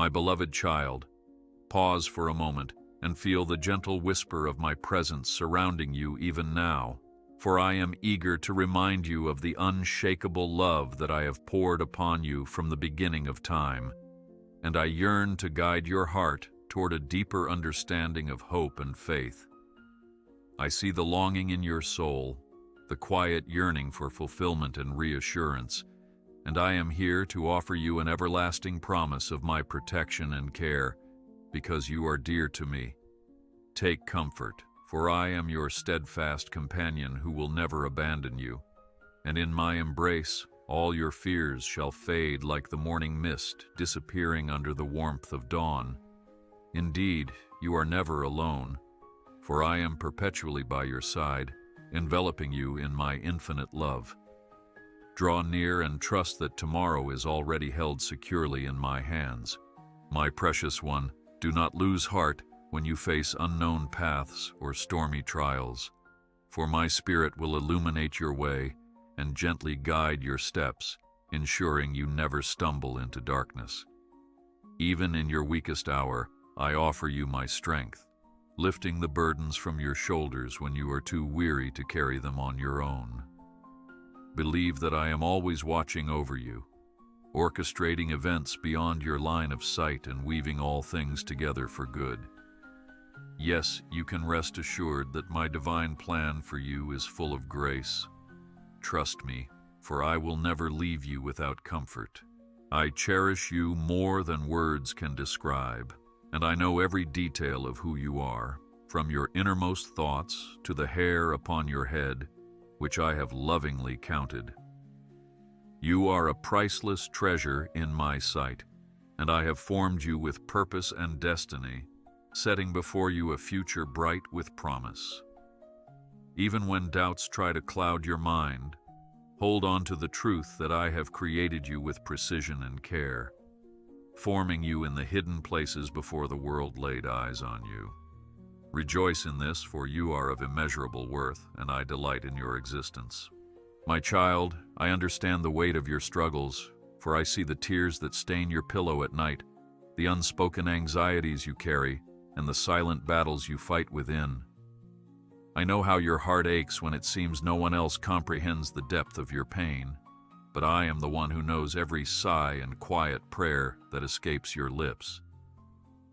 My beloved child, pause for a moment and feel the gentle whisper of my presence surrounding you even now, for I am eager to remind you of the unshakable love that I have poured upon you from the beginning of time, and I yearn to guide your heart toward a deeper understanding of hope and faith. I see the longing in your soul, the quiet yearning for fulfillment and reassurance, and I am here to offer you an everlasting promise of my protection and care, because you are dear to me. Take comfort, for I am your steadfast companion who will never abandon you, and in my embrace all your fears shall fade like the morning mist disappearing under the warmth of dawn. Indeed, you are never alone, for I am perpetually by your side, enveloping you in my infinite love. Draw near and trust that tomorrow is already held securely in my hands. My precious one, do not lose heart when you face unknown paths or stormy trials, for my spirit will illuminate your way and gently guide your steps, ensuring you never stumble into darkness. Even in your weakest hour, I offer you my strength, lifting the burdens from your shoulders when you are too weary to carry them on your own. Believe that I am always watching over you, orchestrating events beyond your line of sight and weaving all things together for good. Yes, you can rest assured that my divine plan for you is full of grace. Trust me, for I will never leave you without comfort. I cherish you more than words can describe, and I know every detail of who you are, from your innermost thoughts to the hair upon your head, which I have lovingly counted. You are a priceless treasure in my sight, and I have formed you with purpose and destiny, setting before you a future bright with promise. Even when doubts try to cloud your mind, hold on to the truth that I have created you with precision and care, forming you in the hidden places before the world laid eyes on you. Rejoice in this, for you are of immeasurable worth, and I delight in your existence. My child, I understand the weight of your struggles, for I see the tears that stain your pillow at night, the unspoken anxieties you carry, and the silent battles you fight within. I know how your heart aches when it seems no one else comprehends the depth of your pain, but I am the one who knows every sigh and quiet prayer that escapes your lips.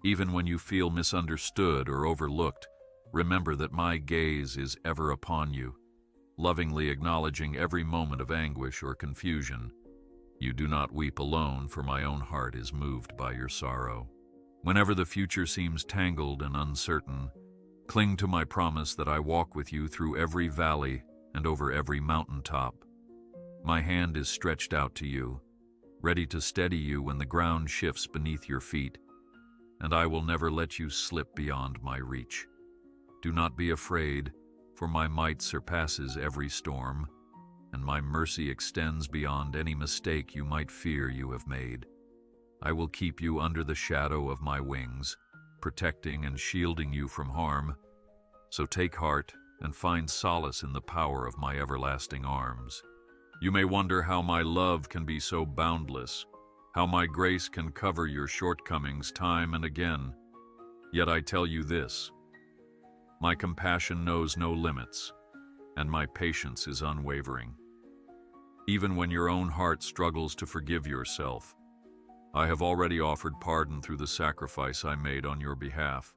Even when you feel misunderstood or overlooked, remember that my gaze is ever upon you, lovingly acknowledging every moment of anguish or confusion. You do not weep alone, for my own heart is moved by your sorrow. Whenever the future seems tangled and uncertain, cling to my promise that I walk with you through every valley and over every mountaintop. My hand is stretched out to you, ready to steady you when the ground shifts beneath your feet, and I will never let you slip beyond my reach. Do not be afraid, for my might surpasses every storm, and my mercy extends beyond any mistake you might fear you have made. I will keep you under the shadow of my wings, protecting and shielding you from harm. So take heart and find solace in the power of my everlasting arms. You may wonder how my love can be so boundless, how my grace can cover your shortcomings time and again. Yet I tell you this: my compassion knows no limits, and my patience is unwavering. Even when your own heart struggles to forgive yourself, I have already offered pardon through the sacrifice I made on your behalf.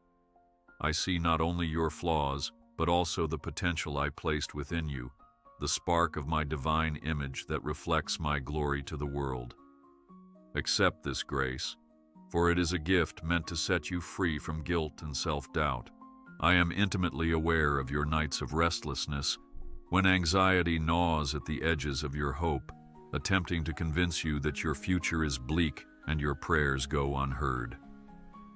I see not only your flaws, but also the potential I placed within you, the spark of my divine image that reflects my glory to the world. Accept this grace, for it is a gift meant to set you free from guilt and self-doubt. I am intimately aware of your nights of restlessness, when anxiety gnaws at the edges of your hope, attempting to convince you that your future is bleak and your prayers go unheard.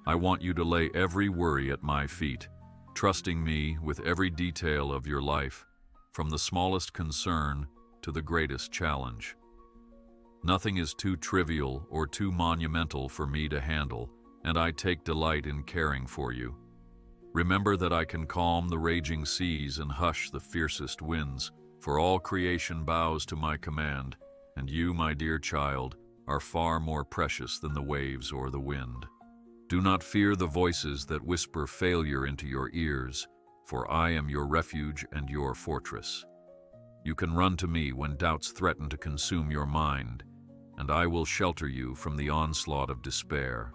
I want you to lay every worry at my feet, trusting me with every detail of your life, from the smallest concern to the greatest challenge. Nothing is too trivial or too monumental for me to handle, and I take delight in caring for you. Remember that I can calm the raging seas and hush the fiercest winds, for all creation bows to my command, and you, my dear child, are far more precious than the waves or the wind. Do not fear the voices that whisper failure into your ears, for I am your refuge and your fortress. You can run to me when doubts threaten to consume your mind, and I will shelter you from the onslaught of despair.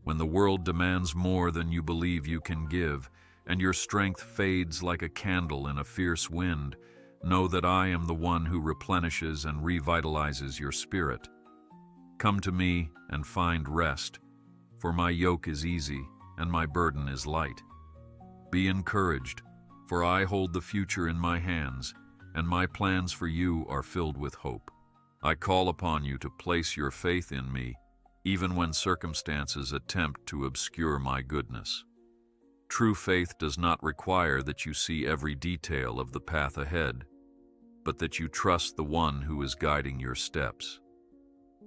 When the world demands more than you believe you can give, and your strength fades like a candle in a fierce wind, know that I am the one who replenishes and revitalizes your spirit. Come to me and find rest, for my yoke is easy and my burden is light. Be encouraged, for I hold the future in my hands, and my plans for you are filled with hope. I call upon you to place your faith in me, even when circumstances attempt to obscure my goodness. True faith does not require that you see every detail of the path ahead, but that you trust the one who is guiding your steps.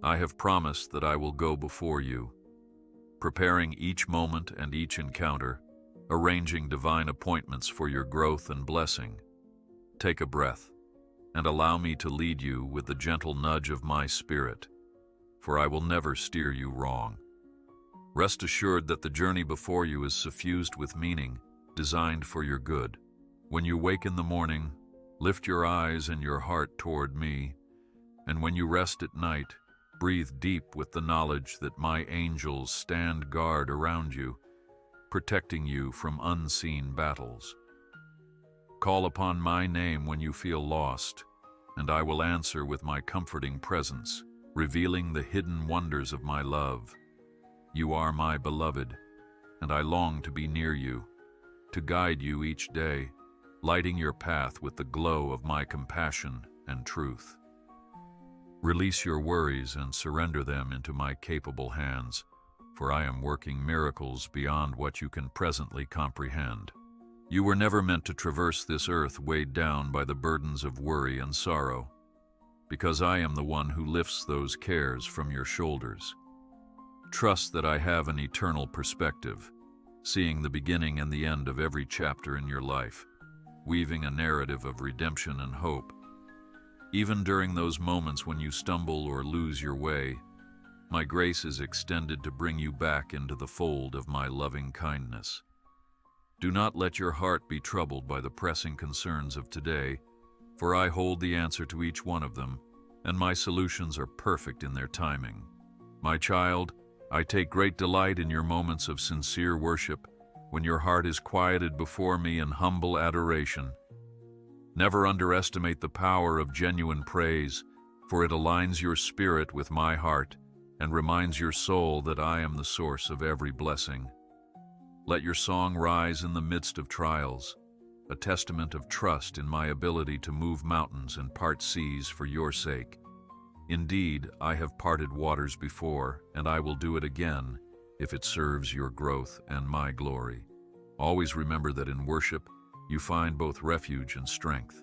I have promised that I will go before you, preparing each moment and each encounter, arranging divine appointments for your growth and blessing. Take a breath, and allow me to lead you with the gentle nudge of my spirit, for I will never steer you wrong. Rest assured that the journey before you is suffused with meaning, designed for your good. When you wake in the morning, lift your eyes and your heart toward me, and when you rest at night, breathe deep with the knowledge that my angels stand guard around you, protecting you from unseen battles. Call upon my name when you feel lost, and I will answer with my comforting presence, revealing the hidden wonders of my love. You are my beloved, and I long to be near you, to guide you each day, lighting your path with the glow of my compassion and truth. Release your worries and surrender them into my capable hands, for I am working miracles beyond what you can presently comprehend. You were never meant to traverse this earth weighed down by the burdens of worry and sorrow, because I am the one who lifts those cares from your shoulders. Trust that I have an eternal perspective, seeing the beginning and the end of every chapter in your life, weaving a narrative of redemption and hope. Even during those moments when you stumble or lose your way, my grace is extended to bring you back into the fold of my loving kindness. Do not let your heart be troubled by the pressing concerns of today, for I hold the answer to each one of them, and my solutions are perfect in their timing. My child, I take great delight in your moments of sincere worship, when your heart is quieted before me in humble adoration. Never underestimate the power of genuine praise, for it aligns your spirit with my heart and reminds your soul that I am the source of every blessing. Let your song rise in the midst of trials, a testament of trust in my ability to move mountains and part seas for your sake. Indeed, I have parted waters before, and I will do it again, if it serves your growth and my glory. Always remember that in worship, you find both refuge and strength.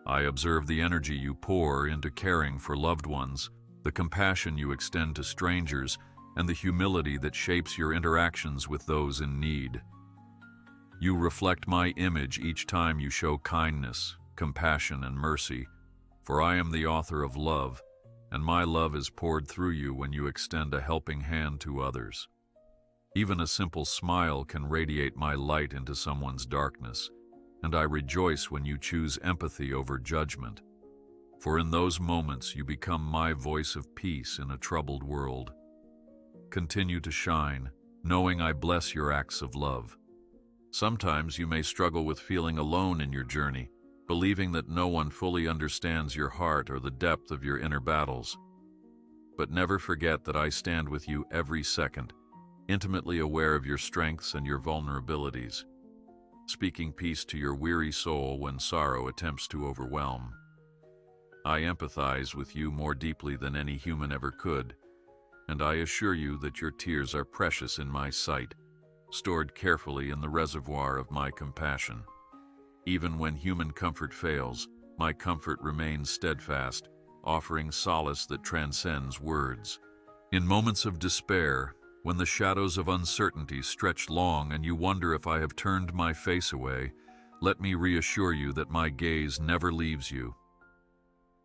I observe the energy you pour into caring for loved ones, the compassion you extend to strangers, and the humility that shapes your interactions with those in need. You reflect my image each time you show kindness, compassion, and mercy, for I am the author of love, and my love is poured through you when you extend a helping hand to others. Even a simple smile can radiate my light into someone's darkness, and I rejoice when you choose empathy over judgment, for in those moments you become my voice of peace in a troubled world. Continue to shine, knowing I bless your acts of love. Sometimes you may struggle with feeling alone in your journey, believing that no one fully understands your heart or the depth of your inner battles. But never forget that I stand with you every second, intimately aware of your strengths and your vulnerabilities, speaking peace to your weary soul when sorrow attempts to overwhelm. I empathize with you more deeply than any human ever could, and I assure you that your tears are precious in my sight, stored carefully in the reservoir of my compassion. Even when human comfort fails, my comfort remains steadfast, offering solace that transcends words. In moments of despair, when the shadows of uncertainty stretch long and you wonder if I have turned my face away, let me reassure you that my gaze never leaves you.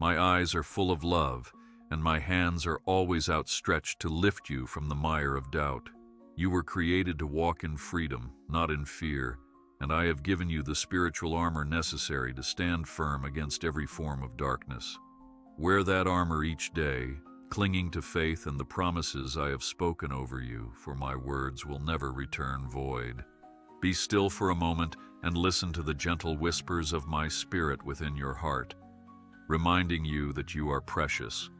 My eyes are full of love, and my hands are always outstretched to lift you from the mire of doubt. You were created to walk in freedom, not in fear, and I have given you the spiritual armor necessary to stand firm against every form of darkness. Wear that armor each day, clinging to faith and the promises I have spoken over you, for my words will never return void. Be still for a moment and listen to the gentle whispers of my spirit within your heart, reminding you that you are precious,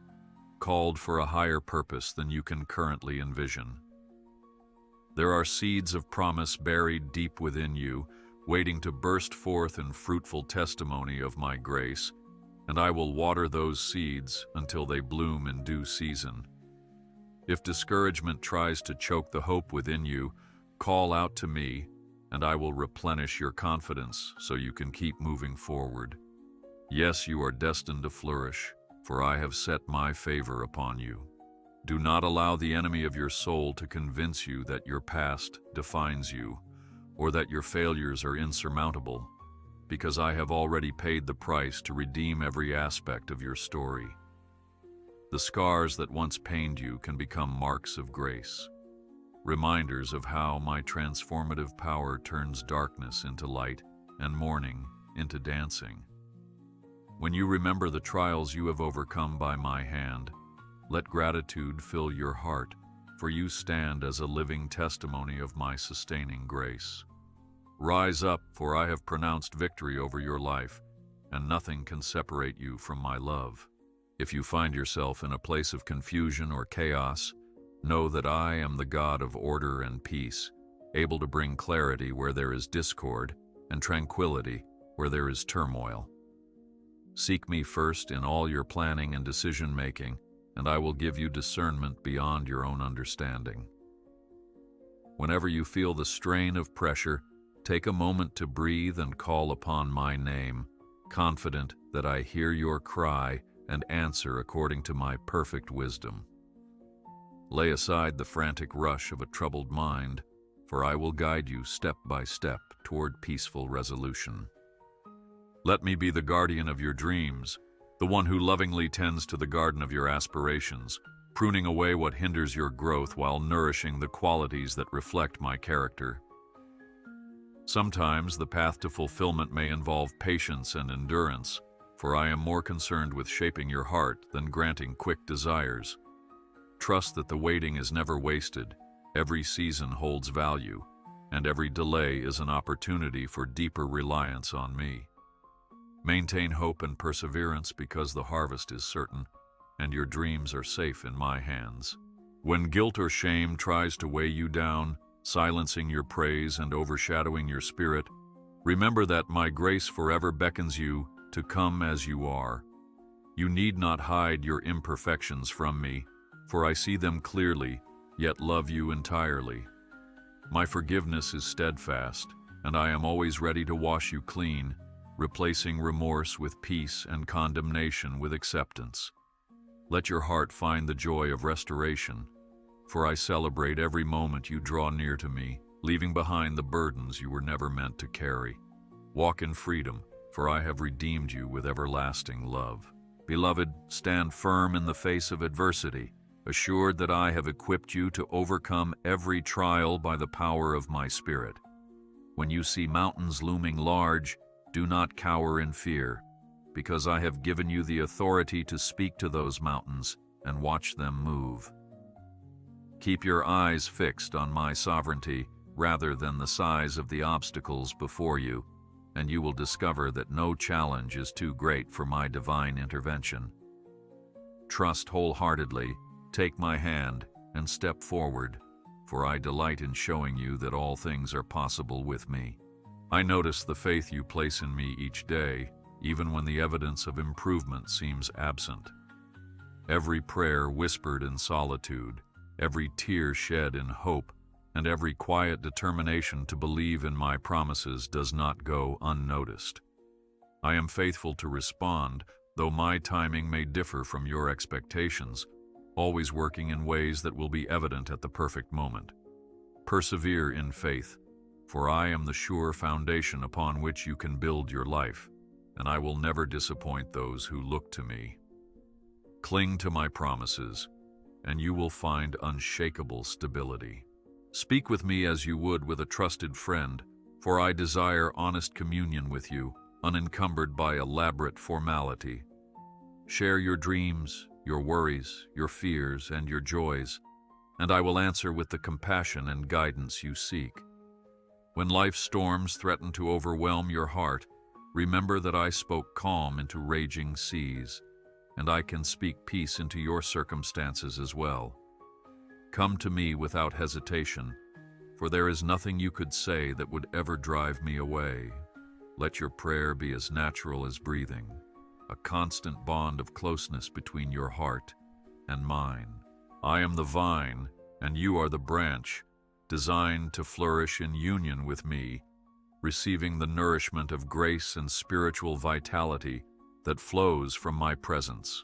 called for a higher purpose than you can currently envision. There are seeds of promise buried deep within you, waiting to burst forth in fruitful testimony of my grace, and I will water those seeds until they bloom in due season. If discouragement tries to choke the hope within you, call out to me, and I will replenish your confidence so you can keep moving forward. Yes, you are destined to flourish, for I have set my favor upon you. Do not allow the enemy of your soul to convince you that your past defines you, or that your failures are insurmountable, because I have already paid the price to redeem every aspect of your story. The scars that once pained you can become marks of grace, reminders of how my transformative power turns darkness into light and mourning into dancing. When you remember the trials you have overcome by my hand, let gratitude fill your heart, for you stand as a living testimony of my sustaining grace. Rise up, for I have pronounced victory over your life, and nothing can separate you from my love. If you find yourself in a place of confusion or chaos, know that I am the God of order and peace, able to bring clarity where there is discord and tranquility where there is turmoil. Seek me first in all your planning and decision-making, and I will give you discernment beyond your own understanding. Whenever you feel the strain of pressure, take a moment to breathe and call upon my name, confident that I hear your cry and answer according to my perfect wisdom. Lay aside the frantic rush of a troubled mind, for I will guide you step by step toward peaceful resolution. Let me be the guardian of your dreams, the one who lovingly tends to the garden of your aspirations, pruning away what hinders your growth while nourishing the qualities that reflect my character. Sometimes the path to fulfillment may involve patience and endurance, for I am more concerned with shaping your heart than granting quick desires. Trust that the waiting is never wasted, every season holds value, and every delay is an opportunity for deeper reliance on me. Maintain hope and perseverance because the harvest is certain, and your dreams are safe in my hands. When guilt or shame tries to weigh you down, silencing your praise and overshadowing your spirit, remember that my grace forever beckons you to come as you are. You need not hide your imperfections from me, for I see them clearly, yet love you entirely. My forgiveness is steadfast, and I am always ready to wash you clean, replacing remorse with peace and condemnation with acceptance. Let your heart find the joy of restoration, for I celebrate every moment you draw near to me, leaving behind the burdens you were never meant to carry. Walk in freedom, for I have redeemed you with everlasting love. Beloved, stand firm in the face of adversity, assured that I have equipped you to overcome every trial by the power of my Spirit. When you see mountains looming large, do not cower in fear, because I have given you the authority to speak to those mountains and watch them move. Keep your eyes fixed on my sovereignty rather than the size of the obstacles before you, and you will discover that no challenge is too great for my divine intervention. Trust wholeheartedly, take my hand, and step forward, for I delight in showing you that all things are possible with me. I notice the faith you place in me each day, even when the evidence of improvement seems absent. Every prayer whispered in solitude, every tear shed in hope, and every quiet determination to believe in my promises does not go unnoticed. I am faithful to respond, though my timing may differ from your expectations, always working in ways that will be evident at the perfect moment. Persevere in faith, for I am the sure foundation upon which you can build your life, and I will never disappoint those who look to me. Cling to my promises, and you will find unshakable stability. Speak with me as you would with a trusted friend, for I desire honest communion with you, unencumbered by elaborate formality. Share your dreams, your worries, your fears, and your joys, and I will answer with the compassion and guidance you seek. When life's storms threaten to overwhelm your heart, remember that I spoke calm into raging seas, and I can speak peace into your circumstances as well. Come to me without hesitation, for there is nothing you could say that would ever drive me away. Let your prayer be as natural as breathing, a constant bond of closeness between your heart and mine. I am the vine, and you are the branch, designed to flourish in union with me, receiving the nourishment of grace and spiritual vitality that flows from my presence.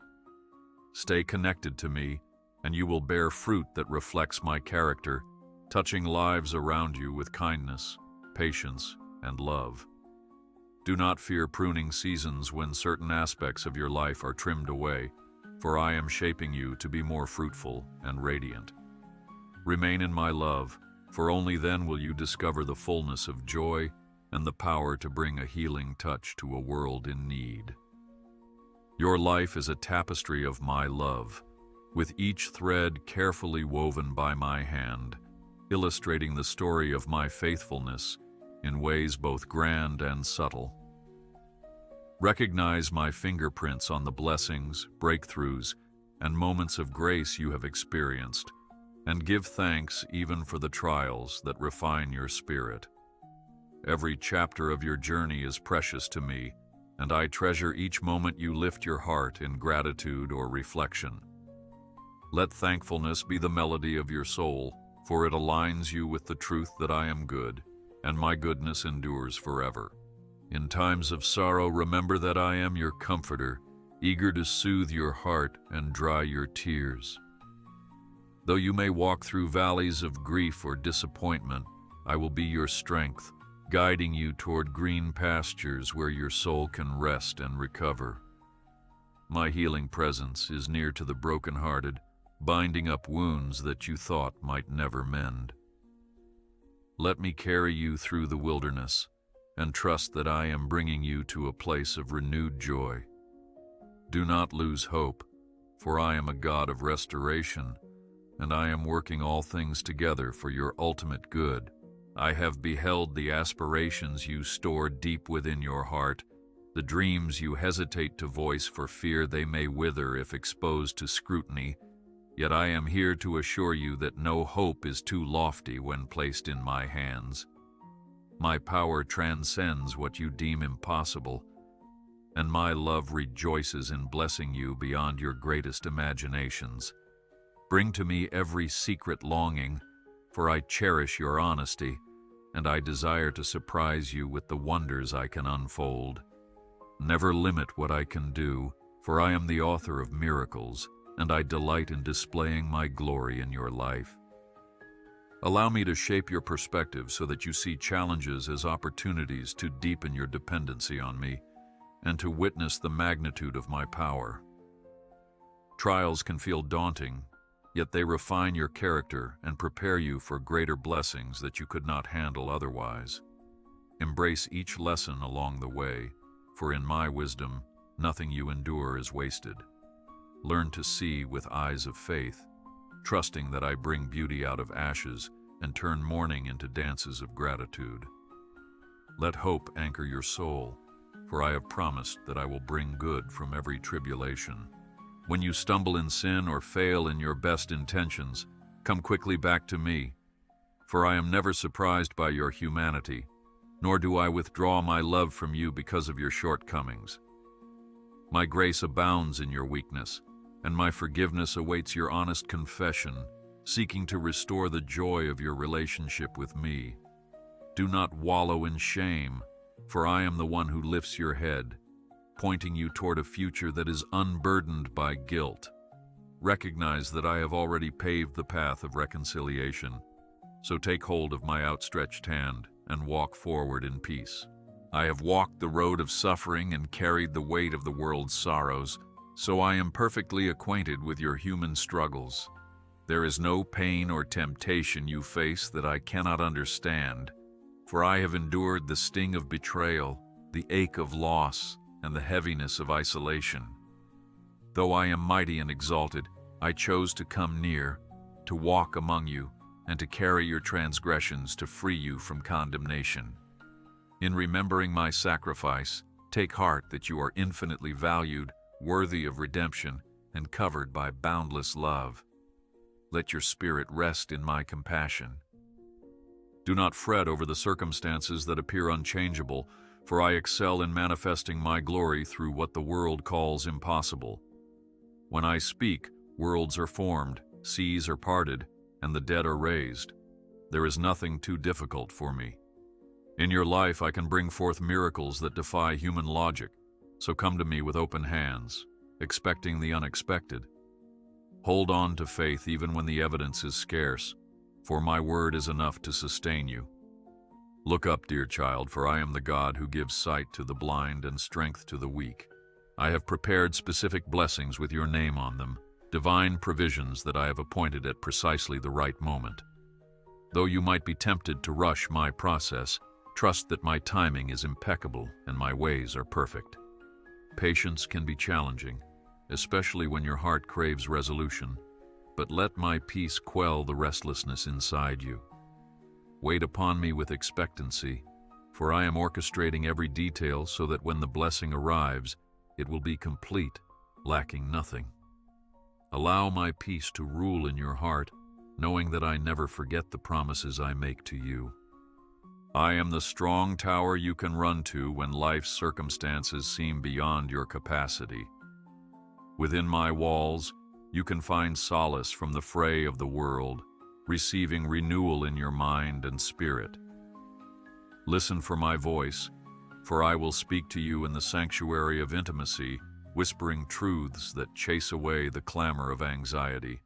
Stay connected to me, and you will bear fruit that reflects my character, touching lives around you with kindness, patience, and love. Do not fear pruning seasons when certain aspects of your life are trimmed away, for I am shaping you to be more fruitful and radiant. Remain in my love, for only then will you discover the fullness of joy and the power to bring a healing touch to a world in need. Your life is a tapestry of my love, with each thread carefully woven by my hand, illustrating the story of my faithfulness in ways both grand and subtle. Recognize my fingerprints on the blessings, breakthroughs, and moments of grace you have experienced, and give thanks even for the trials that refine your spirit. Every chapter of your journey is precious to me, and I treasure each moment you lift your heart in gratitude or reflection. Let thankfulness be the melody of your soul, for it aligns you with the truth that I am good, and my goodness endures forever. In times of sorrow, remember that I am your comforter, eager to soothe your heart and dry your tears. Though you may walk through valleys of grief or disappointment, I will be your strength, guiding you toward green pastures where your soul can rest and recover. My healing presence is near to the brokenhearted, binding up wounds that you thought might never mend. Let me carry you through the wilderness, and trust that I am bringing you to a place of renewed joy. Do not lose hope, for I am a God of restoration, and I am working all things together for your ultimate good. I have beheld the aspirations you store deep within your heart, the dreams you hesitate to voice for fear they may wither if exposed to scrutiny, yet I am here to assure you that no hope is too lofty when placed in my hands. My power transcends what you deem impossible, and my love rejoices in blessing you beyond your greatest imaginations. Bring to me every secret longing, for I cherish your honesty, and I desire to surprise you with the wonders I can unfold. Never limit what I can do, for I am the author of miracles, and I delight in displaying my glory in your life. Allow me to shape your perspective so that you see challenges as opportunities to deepen your dependency on me and to witness the magnitude of my power. Trials can feel daunting, yet they refine your character and prepare you for greater blessings that you could not handle otherwise. Embrace each lesson along the way, for in my wisdom, nothing you endure is wasted. Learn to see with eyes of faith, trusting that I bring beauty out of ashes and turn mourning into dances of gratitude. Let hope anchor your soul, for I have promised that I will bring good from every tribulation. When you stumble in sin or fail in your best intentions, come quickly back to me, for I am never surprised by your humanity, nor do I withdraw my love from you because of your shortcomings. My grace abounds in your weakness, and my forgiveness awaits your honest confession, seeking to restore the joy of your relationship with me. Do not wallow in shame, for I am the one who lifts your head, pointing you toward a future that is unburdened by guilt. Recognize that I have already paved the path of reconciliation, so take hold of my outstretched hand and walk forward in peace. I have walked the road of suffering and carried the weight of the world's sorrows, so I am perfectly acquainted with your human struggles. There is no pain or temptation you face that I cannot understand, for I have endured the sting of betrayal, the ache of loss, and the heaviness of isolation. Though I am mighty and exalted, I chose to come near, to walk among you, and to carry your transgressions to free you from condemnation. In remembering my sacrifice, take heart that you are infinitely valued, worthy of redemption, and covered by boundless love. Let your spirit rest in my compassion. Do not fret over the circumstances that appear unchangeable, for I excel in manifesting my glory through what the world calls impossible. When I speak, worlds are formed, seas are parted, and the dead are raised. There is nothing too difficult for me. In your life I can bring forth miracles that defy human logic, so come to me with open hands, expecting the unexpected. Hold on to faith even when the evidence is scarce, for my word is enough to sustain you. Look up, dear child, for I am the God who gives sight to the blind and strength to the weak. I have prepared specific blessings with your name on them, divine provisions that I have appointed at precisely the right moment. Though you might be tempted to rush my process, trust that my timing is impeccable and my ways are perfect. Patience can be challenging, especially when your heart craves resolution, but let my peace quell the restlessness inside you. Wait upon me with expectancy, for I am orchestrating every detail so that when the blessing arrives, it will be complete, lacking nothing. Allow my peace to rule in your heart, knowing that I never forget the promises I make to you. I am the strong tower you can run to when life's circumstances seem beyond your capacity. Within my walls, you can find solace from the fray of the world, receiving renewal in your mind and spirit. Listen for my voice, for I will speak to you in the sanctuary of intimacy, whispering truths that chase away the clamor of anxiety.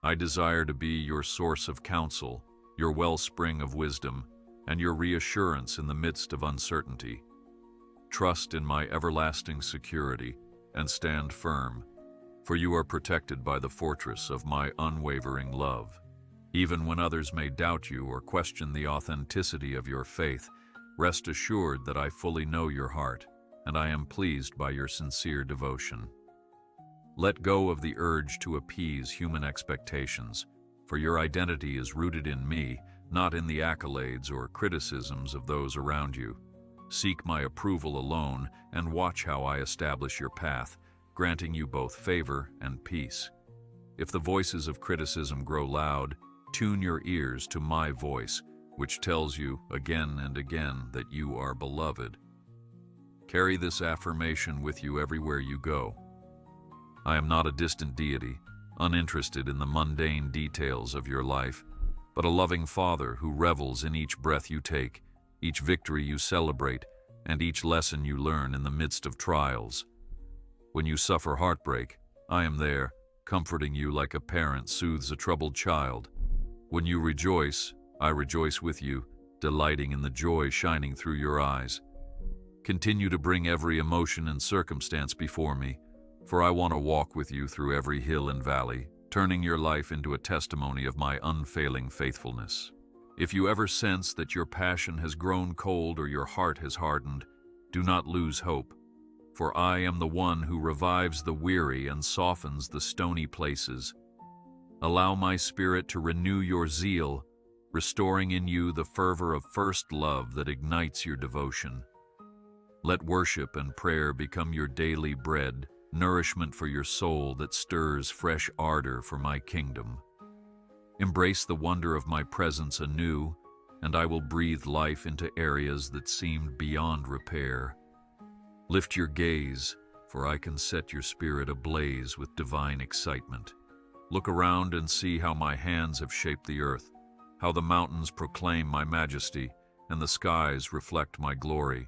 I desire to be your source of counsel, your wellspring of wisdom, and your reassurance in the midst of uncertainty. Trust in my everlasting security and stand firm, for you are protected by the fortress of my unwavering love. Even when others may doubt you or question the authenticity of your faith, rest assured that I fully know your heart, and I am pleased by your sincere devotion. Let go of the urge to appease human expectations, for your identity is rooted in me, not in the accolades or criticisms of those around you. Seek my approval alone and watch how I establish your path, granting you both favor and peace. If the voices of criticism grow loud, tune your ears to my voice, which tells you again and again that you are beloved. Carry this affirmation with you everywhere you go. I am not a distant deity, uninterested in the mundane details of your life, but a loving Father who revels in each breath you take, each victory you celebrate, and each lesson you learn in the midst of trials. When you suffer heartbreak, I am there, comforting you like a parent soothes a troubled child. When you rejoice, I rejoice with you, delighting in the joy shining through your eyes. Continue to bring every emotion and circumstance before me, for I want to walk with you through every hill and valley, turning your life into a testimony of my unfailing faithfulness. If you ever sense that your passion has grown cold or your heart has hardened, do not lose hope, for I am the one who revives the weary and softens the stony places. Allow my Spirit to renew your zeal, restoring in you the fervor of first love that ignites your devotion. Let worship and prayer become your daily bread, nourishment for your soul that stirs fresh ardor for my kingdom. Embrace the wonder of my presence anew, and I will breathe life into areas that seemed beyond repair. Lift your gaze, for I can set your spirit ablaze with divine excitement. Look around and see how my hands have shaped the earth, how the mountains proclaim my majesty, and the skies reflect my glory.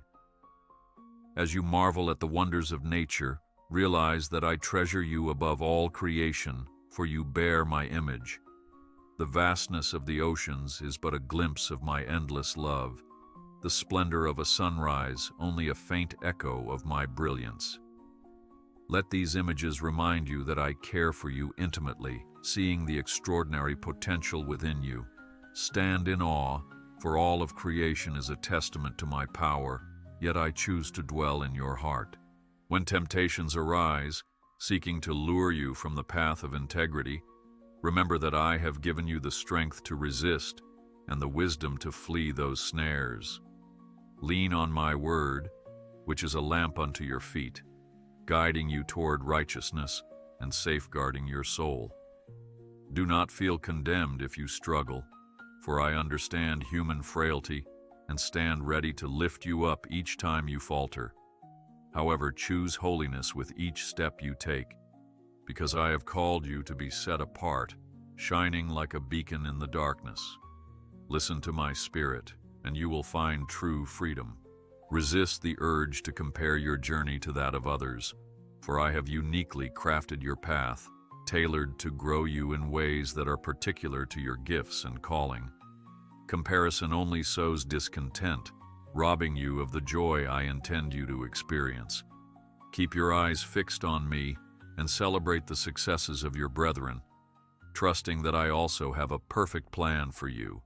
As you marvel at the wonders of nature, realize that I treasure you above all creation, for you bear my image. The vastness of the oceans is but a glimpse of my endless love, the splendor of a sunrise only a faint echo of my brilliance. Let these images remind you that I care for you intimately, seeing the extraordinary potential within you. Stand in awe, for all of creation is a testament to my power, yet I choose to dwell in your heart. When temptations arise, seeking to lure you from the path of integrity, remember that I have given you the strength to resist and the wisdom to flee those snares. Lean on my word, which is a lamp unto your feet, guiding you toward righteousness and safeguarding your soul. Do not feel condemned if you struggle, for I understand human frailty and stand ready to lift you up each time you falter. However, choose holiness with each step you take, because I have called you to be set apart, shining like a beacon in the darkness. Listen to my spirit, and you will find true freedom. Resist the urge to compare your journey to that of others, for I have uniquely crafted your path, tailored to grow you in ways that are particular to your gifts and calling. Comparison only sows discontent, robbing you of the joy I intend you to experience. Keep your eyes fixed on me and celebrate the successes of your brethren, trusting that I also have a perfect plan for you.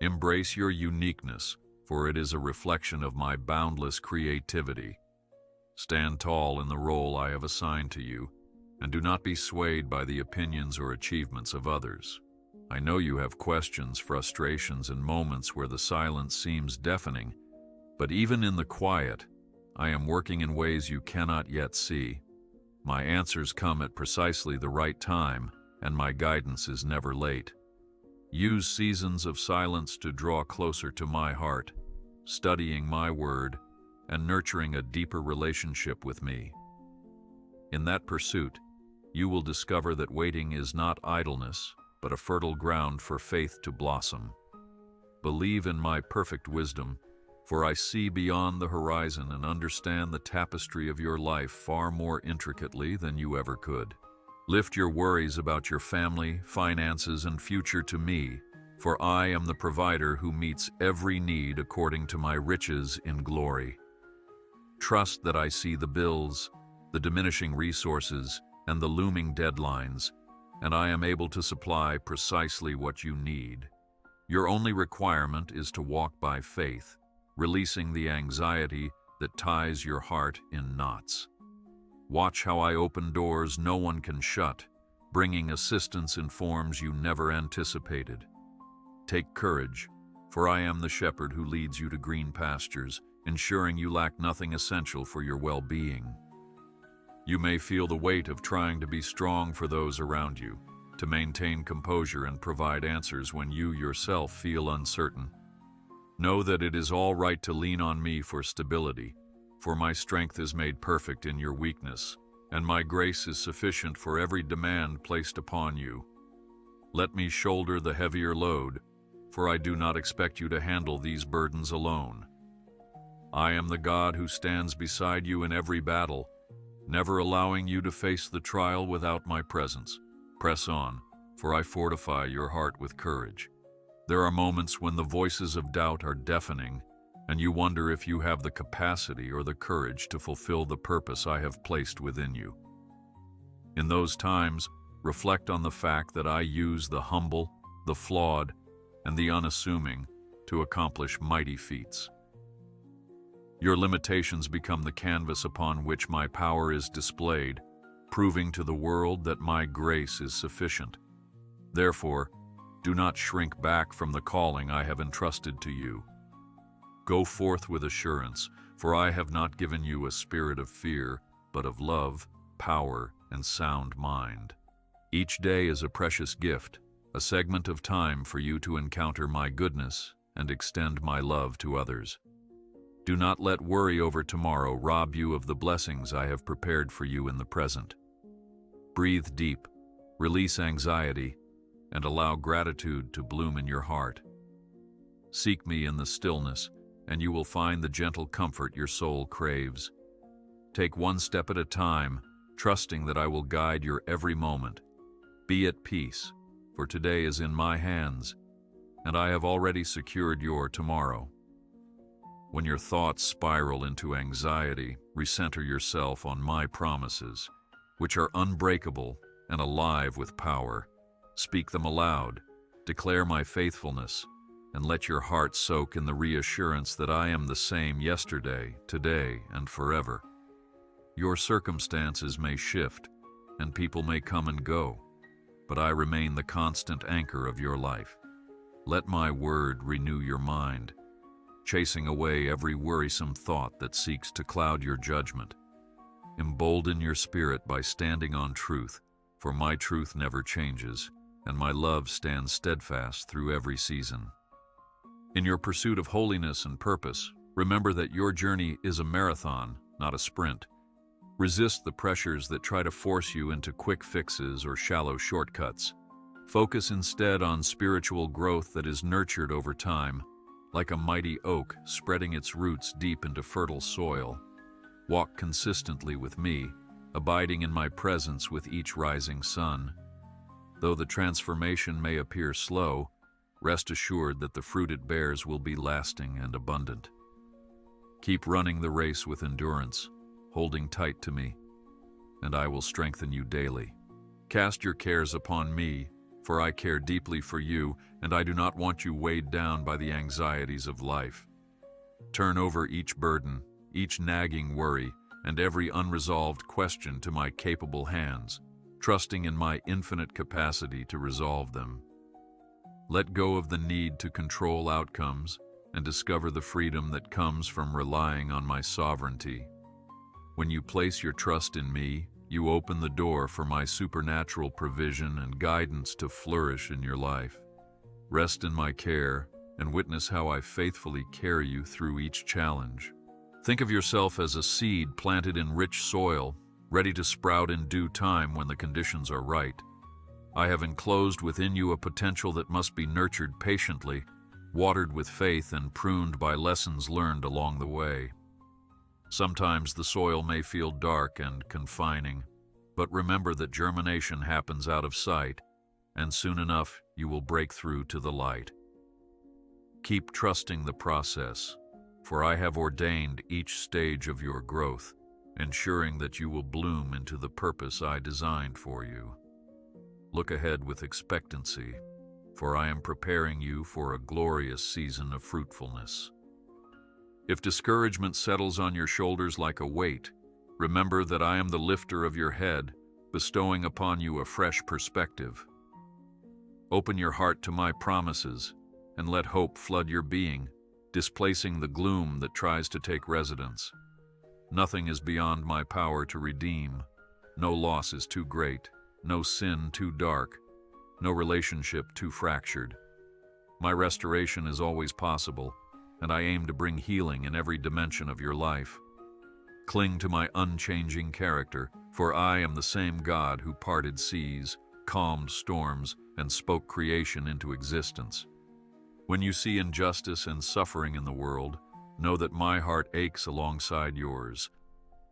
Embrace your uniqueness, for it is a reflection of my boundless creativity. Stand tall in the role I have assigned to you, and do not be swayed by the opinions or achievements of others. I know you have questions, frustrations, and moments where the silence seems deafening, but even in the quiet, I am working in ways you cannot yet see. My answers come at precisely the right time, and my guidance is never late. Use seasons of silence to draw closer to my heart, studying my word and nurturing a deeper relationship with me. In that pursuit, you will discover that waiting is not idleness, but a fertile ground for faith to blossom. Believe in my perfect wisdom, for I see beyond the horizon and understand the tapestry of your life far more intricately than you ever could. Lift your worries about your family, finances, and future to me, for I am the provider who meets every need according to my riches in glory. Trust that I see the bills, the diminishing resources, and the looming deadlines, and I am able to supply precisely what you need. Your only requirement is to walk by faith, releasing the anxiety that ties your heart in knots. Watch how I open doors no one can shut, bringing assistance in forms you never anticipated. Take courage, for I am the shepherd who leads you to green pastures, ensuring you lack nothing essential for your well-being. You may feel the weight of trying to be strong for those around you, to maintain composure and provide answers when you yourself feel uncertain. Know that it is all right to lean on me for stability, for my strength is made perfect in your weakness, and my grace is sufficient for every demand placed upon you. Let me shoulder the heavier load, for I do not expect you to handle these burdens alone. I am the God who stands beside you in every battle, never allowing you to face the trial without my presence. Press on, for I fortify your heart with courage. There are moments when the voices of doubt are deafening, and you wonder if you have the capacity or the courage to fulfill the purpose I have placed within you. In those times, reflect on the fact that I use the humble, the flawed, and the unassuming to accomplish mighty feats. Your limitations become the canvas upon which my power is displayed, proving to the world that my grace is sufficient. Therefore, do not shrink back from the calling I have entrusted to you. Go forth with assurance, for I have not given you a spirit of fear, but of love, power, and sound mind. Each day is a precious gift, a segment of time for you to encounter my goodness and extend my love to others. Do not let worry over tomorrow rob you of the blessings I have prepared for you in the present. Breathe deep, release anxiety, and allow gratitude to bloom in your heart. Seek me in the stillness, and you will find the gentle comfort your soul craves. Take one step at a time, trusting that I will guide your every moment. Be at peace, for today is in my hands, and I have already secured your tomorrow. When your thoughts spiral into anxiety, recenter yourself on my promises, which are unbreakable and alive with power. Speak them aloud, declare my faithfulness, and let your heart soak in the reassurance that I am the same yesterday, today, and forever. Your circumstances may shift, and people may come and go, but I remain the constant anchor of your life. Let my word renew your mind, chasing away every worrisome thought that seeks to cloud your judgment. Embolden your spirit by standing on truth, for my truth never changes, and my love stands steadfast through every season. In your pursuit of holiness and purpose, remember that your journey is a marathon, not a sprint. Resist the pressures that try to force you into quick fixes or shallow shortcuts. Focus instead on spiritual growth that is nurtured over time, like a mighty oak spreading its roots deep into fertile soil. Walk consistently with me, abiding in my presence with each rising sun. Though the transformation may appear slow, rest assured that the fruit it bears will be lasting and abundant. Keep running the race with endurance, holding tight to me, and I will strengthen you daily. Cast your cares upon me, for I care deeply for you, and I do not want you weighed down by the anxieties of life. Turn over each burden, each nagging worry, and every unresolved question to my capable hands, trusting in my infinite capacity to resolve them. Let go of the need to control outcomes and discover the freedom that comes from relying on my sovereignty. When you place your trust in me, you open the door for my supernatural provision and guidance to flourish in your life. Rest in my care and witness how I faithfully carry you through each challenge. Think of yourself as a seed planted in rich soil, ready to sprout in due time when the conditions are right. I have enclosed within you a potential that must be nurtured patiently, watered with faith, and pruned by lessons learned along the way. Sometimes the soil may feel dark and confining, but remember that germination happens out of sight, and soon enough you will break through to the light. Keep trusting the process, for I have ordained each stage of your growth, ensuring that you will bloom into the purpose I designed for you. Look ahead with expectancy, for I am preparing you for a glorious season of fruitfulness. If discouragement settles on your shoulders like a weight, remember that I am the lifter of your head, bestowing upon you a fresh perspective. Open your heart to my promises, and let hope flood your being, displacing the gloom that tries to take residence. Nothing is beyond my power to redeem. No loss is too great, no sin too dark, no relationship too fractured. My restoration is always possible, and I aim to bring healing in every dimension of your life. Cling to my unchanging character, for I am the same God who parted seas, calmed storms, and spoke creation into existence. When you see injustice and suffering in the world, know that my heart aches alongside yours,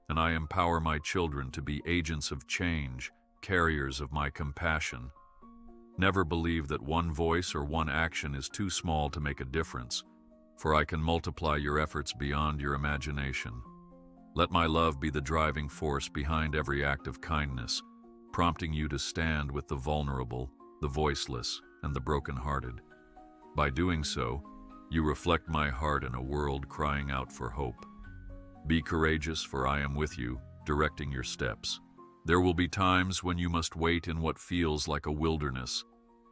and I empower my children to be agents of change, carriers of my compassion. Never believe that one voice or one action is too small to make a difference, for I can multiply your efforts beyond your imagination. Let my love be the driving force behind every act of kindness, prompting you to stand with the vulnerable, the voiceless, and the brokenhearted. By doing so, you reflect my heart in a world crying out for hope. Be courageous, for I am with you, directing your steps. There will be times when you must wait in what feels like a wilderness,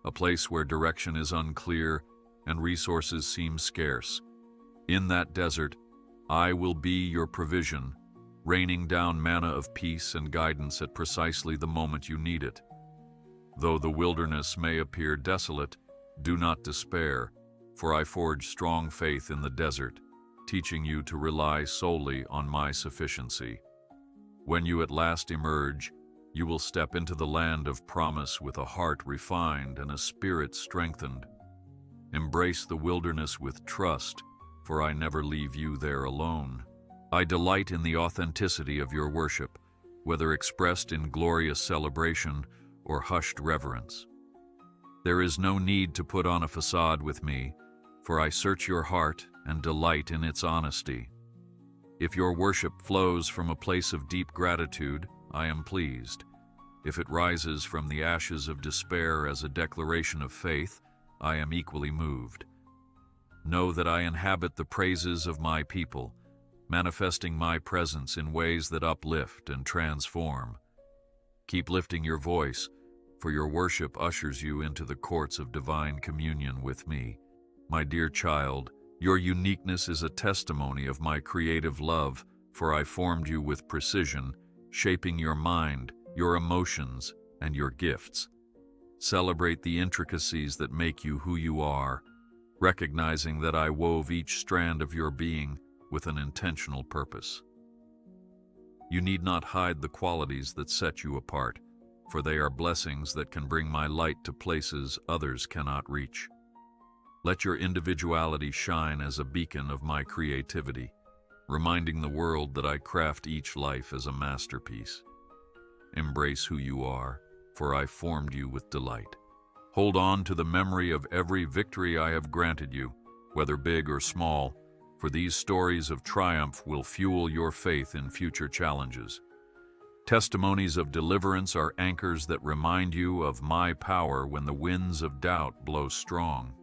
a place where direction is unclear and resources seem scarce. In that desert, I will be your provision, raining down manna of peace and guidance at precisely the moment you need it. Though the wilderness may appear desolate, do not despair, for I forge strong faith in the desert, teaching you to rely solely on my sufficiency. When you at last emerge, you will step into the land of promise with a heart refined and a spirit strengthened. Embrace the wilderness with trust, for I never leave you there alone. I delight in the authenticity of your worship, whether expressed in glorious celebration or hushed reverence. There is no need to put on a facade with me, for I search your heart and delight in its honesty. If your worship flows from a place of deep gratitude, I am pleased. If it rises from the ashes of despair as a declaration of faith, I am equally moved. Know that I inhabit the praises of my people, manifesting my presence in ways that uplift and transform. Keep lifting your voice, for your worship ushers you into the courts of divine communion with me. My dear child, your uniqueness is a testimony of my creative love, for I formed you with precision, shaping your mind, your emotions, and your gifts. Celebrate the intricacies that make you who you are, recognizing that I wove each strand of your being with an intentional purpose. You need not hide the qualities that set you apart, for they are blessings that can bring my light to places others cannot reach. Let your individuality shine as a beacon of my creativity, reminding the world that I craft each life as a masterpiece. Embrace who you are, for I formed you with delight. Hold on to the memory of every victory I have granted you, whether big or small, for these stories of triumph will fuel your faith in future challenges. Testimonies of deliverance are anchors that remind you of my power when the winds of doubt blow strong.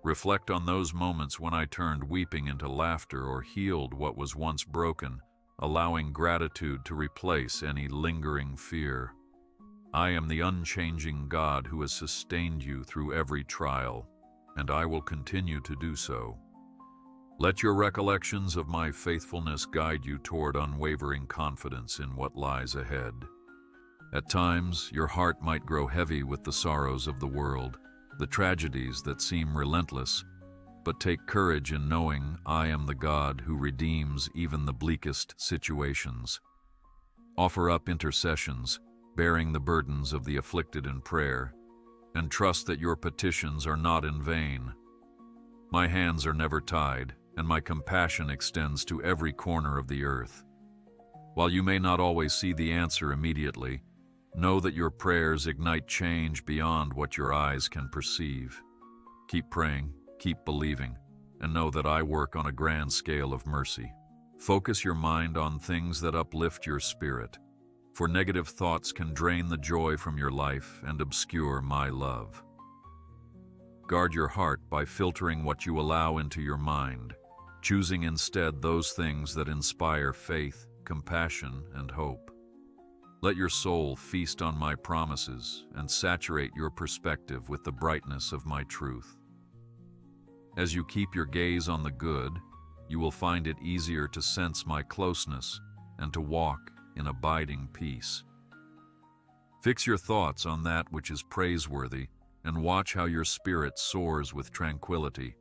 Reflect on those moments when I turned weeping into laughter or healed what was once broken, allowing gratitude to replace any lingering fear. I am the unchanging God who has sustained you through every trial, and I will continue to do so. Let your recollections of my faithfulness guide you toward unwavering confidence in what lies ahead. At times, your heart might grow heavy with the sorrows of the world, the tragedies that seem relentless, but take courage in knowing I am the God who redeems even the bleakest situations. Offer up intercessions, bearing the burdens of the afflicted in prayer, and trust that your petitions are not in vain. My hands are never tied, and my compassion extends to every corner of the earth. While you may not always see the answer immediately, know that your prayers ignite change beyond what your eyes can perceive. Keep praying, keep believing, and know that I work on a grand scale of mercy. Focus your mind on things that uplift your spirit, for negative thoughts can drain the joy from your life and obscure my love. Guard your heart by filtering what you allow into your mind, choosing instead those things that inspire faith, compassion, and hope. Let your soul feast on my promises and saturate your perspective with the brightness of my truth. As you keep your gaze on the good, you will find it easier to sense my closeness and to walk in abiding peace. Fix your thoughts on that which is praiseworthy and watch how your spirit soars with tranquility.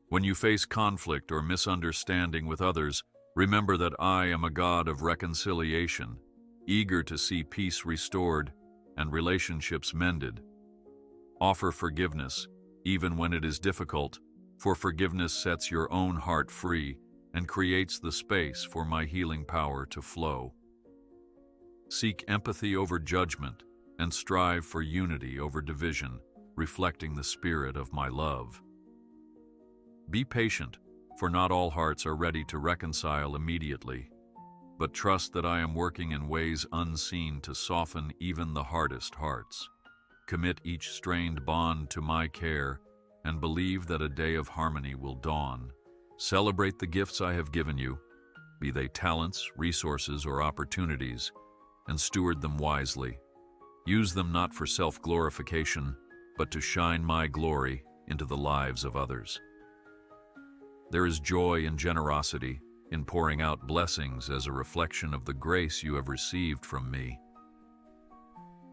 When you face conflict or misunderstanding with others, remember that I am a God of reconciliation, eager to see peace restored and relationships mended. Offer forgiveness, even when it is difficult, for forgiveness sets your own heart free and creates the space for my healing power to flow. Seek empathy over judgment and strive for unity over division, reflecting the spirit of my love. Be patient, for not all hearts are ready to reconcile immediately, but trust that I am working in ways unseen to soften even the hardest hearts. Commit each strained bond to my care and believe that a day of harmony will dawn. Celebrate the gifts I have given you, be they talents, resources, or opportunities, and steward them wisely. Use them not for self-glorification, but to shine my glory into the lives of others. There is joy and generosity in pouring out blessings as a reflection of the grace you have received from me.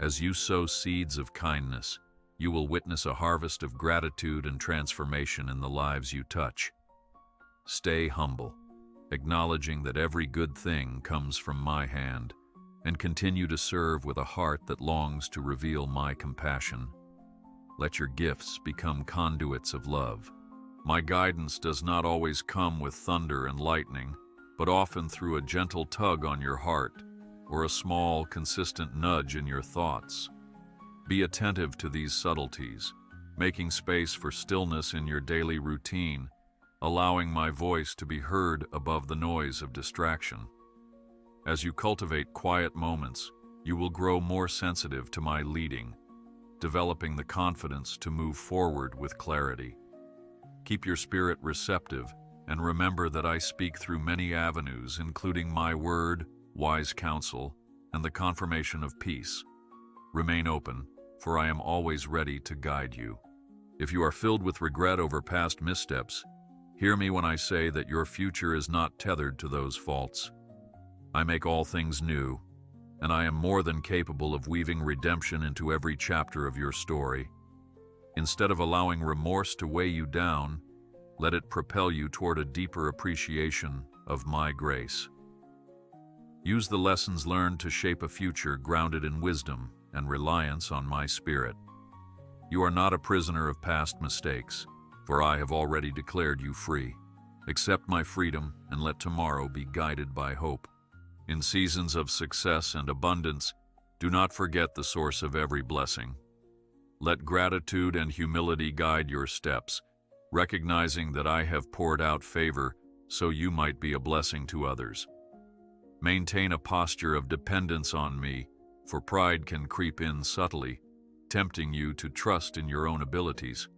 As you sow seeds of kindness, you will witness a harvest of gratitude and transformation in the lives you touch. Stay humble, acknowledging that every good thing comes from my hand, and continue to serve with a heart that longs to reveal my compassion. Let your gifts become conduits of love. My guidance does not always come with thunder and lightning, but often through a gentle tug on your heart or a small, consistent nudge in your thoughts. Be attentive to these subtleties, making space for stillness in your daily routine, allowing my voice to be heard above the noise of distraction. As you cultivate quiet moments, you will grow more sensitive to my leading, developing the confidence to move forward with clarity. Keep your spirit receptive and remember that I speak through many avenues, including my word, wise counsel, and the confirmation of peace. Remain open, for I am always ready to guide you. If you are filled with regret over past missteps, hear me when I say that your future is not tethered to those faults. I make all things new, and I am more than capable of weaving redemption into every chapter of your story. Instead of allowing remorse to weigh you down, let it propel you toward a deeper appreciation of my grace. Use the lessons learned to shape a future grounded in wisdom and reliance on my Spirit. You are not a prisoner of past mistakes, for I have already declared you free. Accept my freedom and let tomorrow be guided by hope. In seasons of success and abundance, do not forget the source of every blessing. Let gratitude and humility guide your steps, recognizing that I have poured out favor so you might be a blessing to others. Maintain a posture of dependence on me, for pride can creep in subtly, tempting you to trust in your own abilities.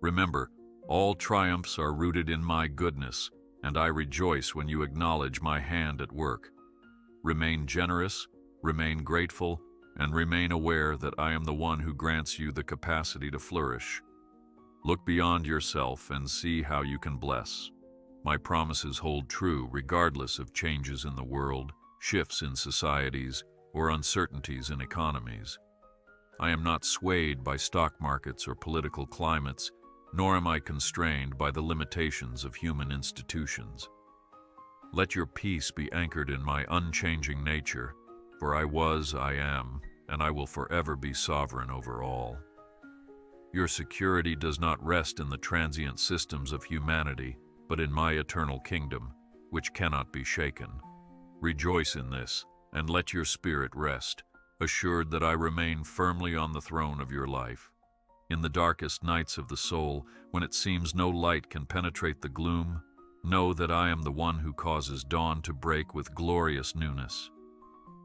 Remember, all triumphs are rooted in my goodness, and I rejoice when you acknowledge my hand at work. Remain generous, remain grateful, and remain aware that I am the one who grants you the capacity to flourish. Look beyond yourself and see how you can bless. My promises hold true regardless of changes in the world, shifts in societies, or uncertainties in economies. I am not swayed by stock markets or political climates, nor am I constrained by the limitations of human institutions. Let your peace be anchored in my unchanging nature, for I was, I am, and I will forever be sovereign over all. Your security does not rest in the transient systems of humanity, but in my eternal kingdom, which cannot be shaken. Rejoice in this, and let your spirit rest, assured that I remain firmly on the throne of your life. In the darkest nights of the soul, when it seems no light can penetrate the gloom, know that I am the one who causes dawn to break with glorious newness.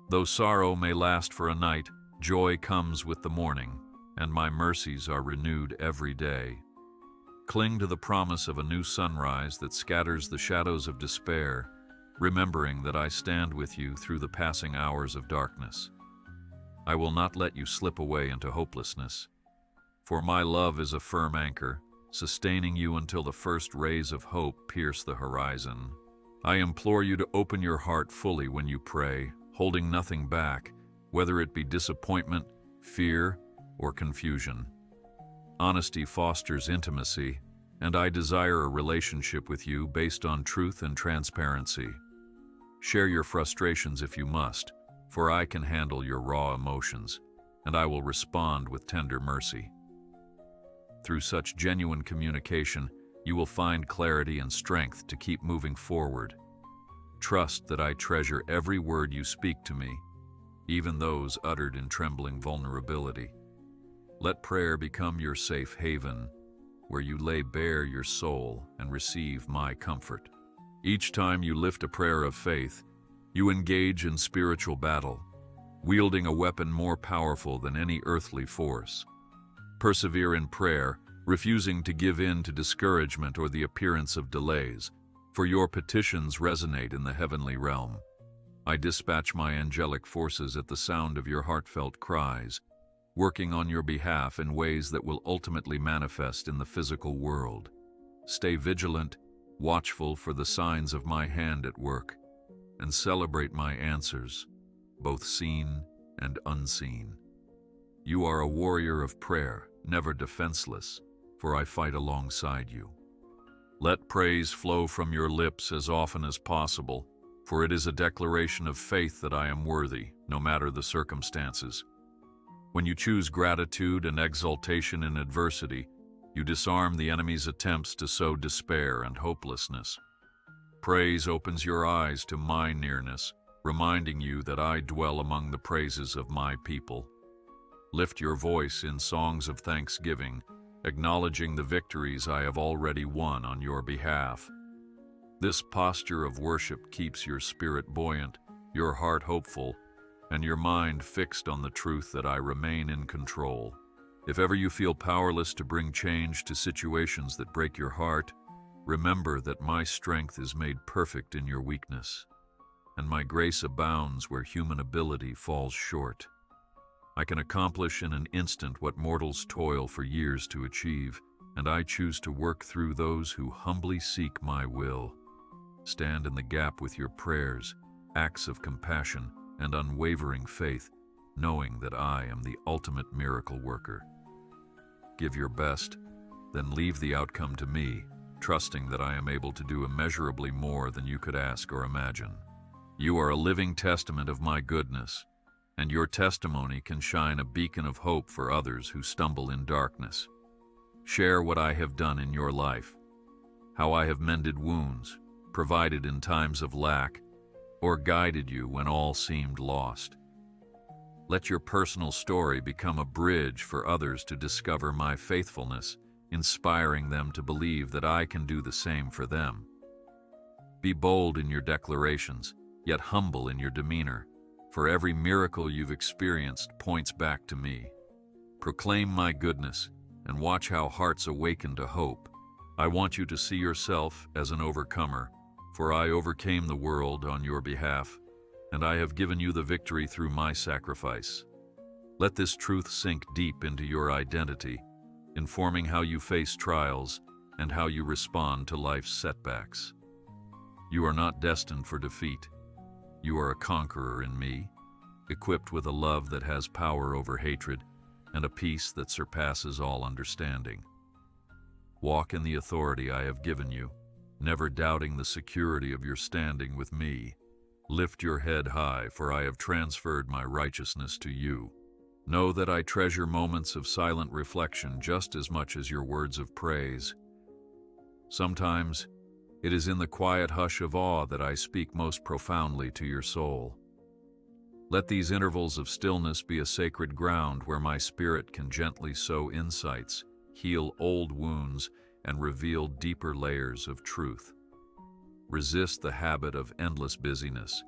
Though sorrow may last for a night, joy comes with the morning, and my mercies are renewed every day. Cling to the promise of a new sunrise that scatters the shadows of despair, remembering that I stand with you through the passing hours of darkness. I will not let you slip away into hopelessness, for my love is a firm anchor, sustaining you until the first rays of hope pierce the horizon. I implore you to open your heart fully when you pray, holding nothing back, whether it be disappointment, fear, or confusion. Honesty fosters intimacy, and I desire a relationship with you based on truth and transparency. Share your frustrations if you must, for I can handle your raw emotions, and I will respond with tender mercy. Through such genuine communication, you will find clarity and strength to keep moving forward. Trust that I treasure every word you speak to me, even those uttered in trembling vulnerability. Let prayer become your safe haven, where you lay bare your soul and receive my comfort. Each time you lift a prayer of faith, you engage in spiritual battle, wielding a weapon more powerful than any earthly force. Persevere in prayer, refusing to give in to discouragement or the appearance of delays, for your petitions resonate in the heavenly realm. I dispatch my angelic forces at the sound of your heartfelt cries, working on your behalf in ways that will ultimately manifest in the physical world. Stay vigilant, watchful for the signs of my hand at work, and celebrate my answers, both seen and unseen. You are a warrior of prayer, never defenseless, for I fight alongside you. Let praise flow from your lips as often as possible, for it is a declaration of faith that I am worthy, no matter the circumstances. When you choose gratitude and exaltation in adversity, you disarm the enemy's attempts to sow despair and hopelessness. Praise opens your eyes to my nearness, reminding you that I dwell among the praises of my people. Lift your voice in songs of thanksgiving, acknowledging the victories I have already won on your behalf. This posture of worship keeps your spirit buoyant, your heart hopeful, and your mind fixed on the truth that I remain in control. If ever you feel powerless to bring change to situations that break your heart, remember that my strength is made perfect in your weakness, and my grace abounds where human ability falls short. I can accomplish in an instant what mortals toil for years to achieve, and I choose to work through those who humbly seek my will. Stand in the gap with your prayers, acts of compassion, and unwavering faith, knowing that I am the ultimate miracle worker. Give your best, then leave the outcome to me, trusting that I am able to do immeasurably more than you could ask or imagine. You are a living testament of my goodness, and your testimony can shine a beacon of hope for others who stumble in darkness. Share what I have done in your life, how I have mended wounds, provided in times of lack, or guided you when all seemed lost. Let your personal story become a bridge for others to discover my faithfulness, inspiring them to believe that I can do the same for them. Be bold in your declarations, yet humble in your demeanor, for every miracle you've experienced points back to me. Proclaim my goodness and watch how hearts awaken to hope. I want you to see yourself as an overcomer, for I overcame the world on your behalf, and I have given you the victory through my sacrifice. Let this truth sink deep into your identity, informing how you face trials and how you respond to life's setbacks. You are not destined for defeat. You are a conqueror in me, equipped with a love that has power over hatred and a peace that surpasses all understanding. Walk in the authority I have given you, never doubting the security of your standing with me. Lift your head high, for I have transferred my righteousness to you. Know that I treasure moments of silent reflection just as much as your words of praise. Sometimes, it is in the quiet hush of awe that I speak most profoundly to your soul. Let these intervals of stillness be a sacred ground where my spirit can gently sow insights, heal old wounds, and reveal deeper layers of truth. Resist the habit of endless busyness.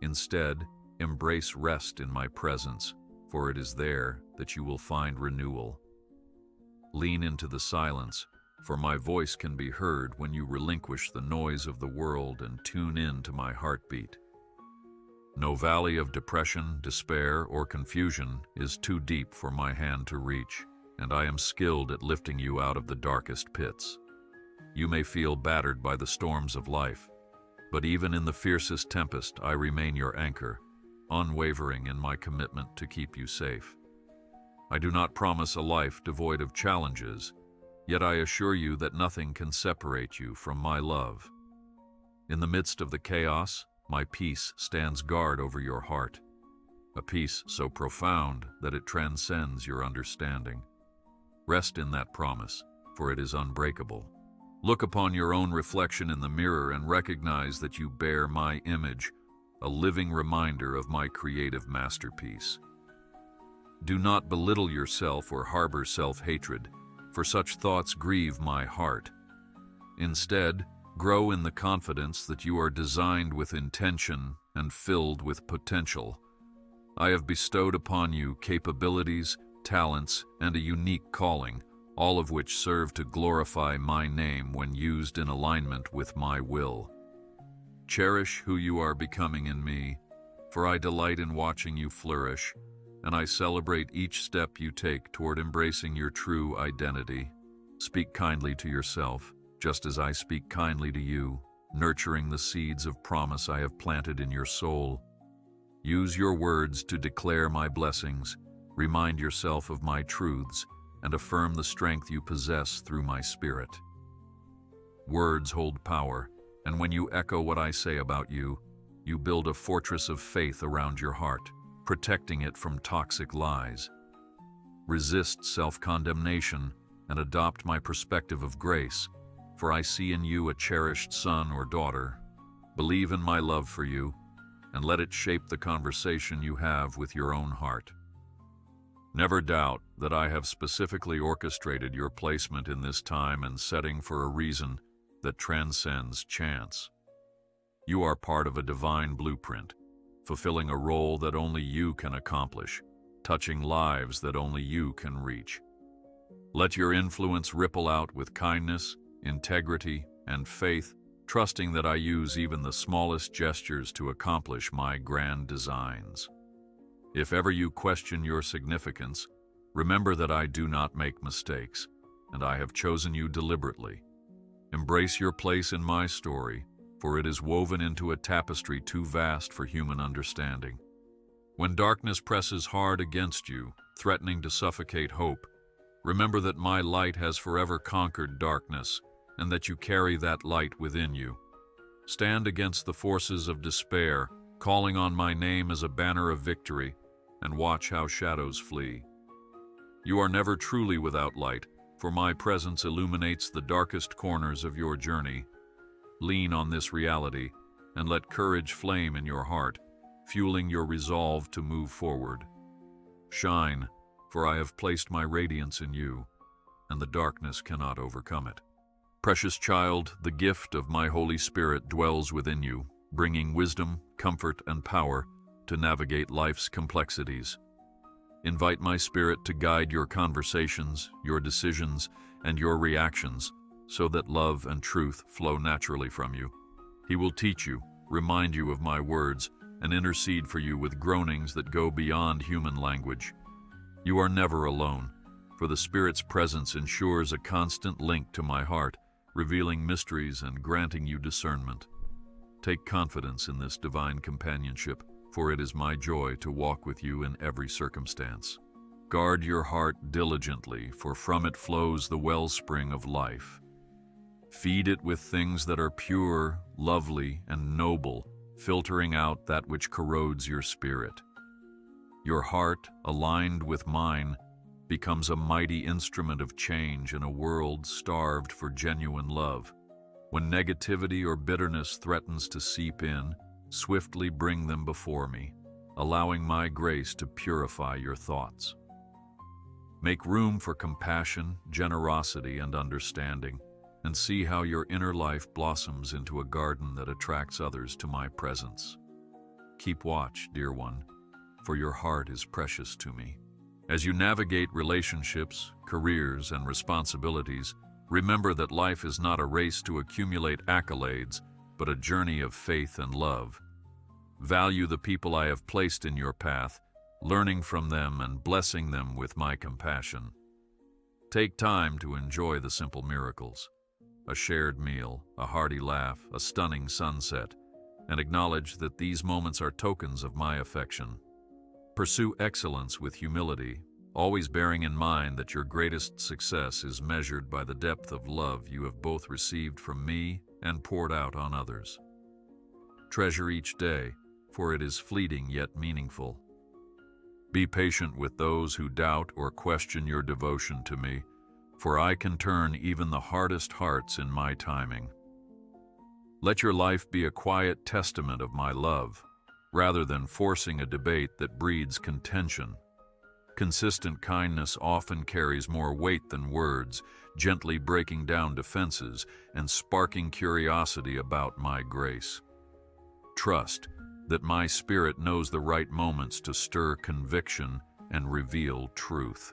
Instead, embrace rest in my presence, for it is there that you will find renewal. Lean into the silence, for my voice can be heard when you relinquish the noise of the world and tune in to my heartbeat. No valley of depression, despair, or confusion is too deep for my hand to reach, and I am skilled at lifting you out of the darkest pits. You may feel battered by the storms of life, but even in the fiercest tempest, I remain your anchor, unwavering in my commitment to keep you safe. I do not promise a life devoid of challenges, yet I assure you that nothing can separate you from my love. In the midst of the chaos, my peace stands guard over your heart, a peace so profound that it transcends your understanding. Rest in that promise, for it is unbreakable. Look upon your own reflection in the mirror and recognize that you bear my image, a living reminder of my creative masterpiece. Do not belittle yourself or harbor self-hatred, for such thoughts grieve my heart. Instead, grow in the confidence that you are designed with intention and filled with potential. I have bestowed upon you capabilities, talents, and a unique calling, all of which serve to glorify my name when used in alignment with my will. Cherish who you are becoming in me, for I delight in watching you flourish, and I celebrate each step you take toward embracing your true identity. Speak kindly to yourself, just as I speak kindly to you, nurturing the seeds of promise I have planted in your soul. Use your words to declare my blessings, remind yourself of my truths, and affirm the strength you possess through my spirit. Words hold power, and when you echo what I say about you, you build a fortress of faith around your heart, protecting it from toxic lies. Resist self-condemnation and adopt my perspective of grace, for I see in you a cherished son or daughter. Believe in my love for you, and let it shape the conversation you have with your own heart. Never doubt that I have specifically orchestrated your placement in this time and setting for a reason that transcends chance. You are part of a divine blueprint, fulfilling a role that only you can accomplish, touching lives that only you can reach. Let your influence ripple out with kindness, integrity, and faith, trusting that I use even the smallest gestures to accomplish my grand designs. If ever you question your significance, remember that I do not make mistakes, and I have chosen you deliberately. Embrace your place in my story, for it is woven into a tapestry too vast for human understanding. When darkness presses hard against you, threatening to suffocate hope, remember that my light has forever conquered darkness, and that you carry that light within you. Stand against the forces of despair, calling on my name as a banner of victory, and watch how shadows flee. You are never truly without light, for my presence illuminates the darkest corners of your journey. Lean on this reality, and let courage flame in your heart, fueling your resolve to move forward. Shine, for I have placed my radiance in you, and the darkness cannot overcome it. Precious child, the gift of my Holy Spirit dwells within you, bringing wisdom, comfort, and power to navigate life's complexities. Invite my Spirit to guide your conversations, your decisions, and your reactions, so that love and truth flow naturally from you. He will teach you, remind you of my words, and intercede for you with groanings that go beyond human language. You are never alone, for the Spirit's presence ensures a constant link to my heart, revealing mysteries and granting you discernment. Take confidence in this divine companionship, for it is my joy to walk with you in every circumstance. Guard your heart diligently, for from it flows the wellspring of life. Feed it with things that are pure, lovely, and noble, filtering out that which corrodes your spirit. Your heart, aligned with mine, becomes a mighty instrument of change in a world starved for genuine love. When negativity or bitterness threatens to seep in, swiftly bring them before me, allowing my grace to purify your thoughts. Make room for compassion, generosity, and understanding, and see how your inner life blossoms into a garden that attracts others to my presence. Keep watch, dear one, for your heart is precious to me. As you navigate relationships, careers, and responsibilities, remember that life is not a race to accumulate accolades, but a journey of faith and love. Value the people I have placed in your path, learning from them and blessing them with my compassion. Take time to enjoy the simple miracles, a shared meal, a hearty laugh, a stunning sunset, and acknowledge that these moments are tokens of my affection. Pursue excellence with humility, always bearing in mind that your greatest success is measured by the depth of love you have both received from me and poured out on others. Treasure each day, for it is fleeting yet meaningful. Be patient with those who doubt or question your devotion to me, for I can turn even the hardest hearts in my timing. Let your life be a quiet testament of my love, rather than forcing a debate that breeds contention. Consistent kindness often carries more weight than words, gently breaking down defenses and sparking curiosity about my grace. Trust that my Spirit knows the right moments to stir conviction and reveal truth.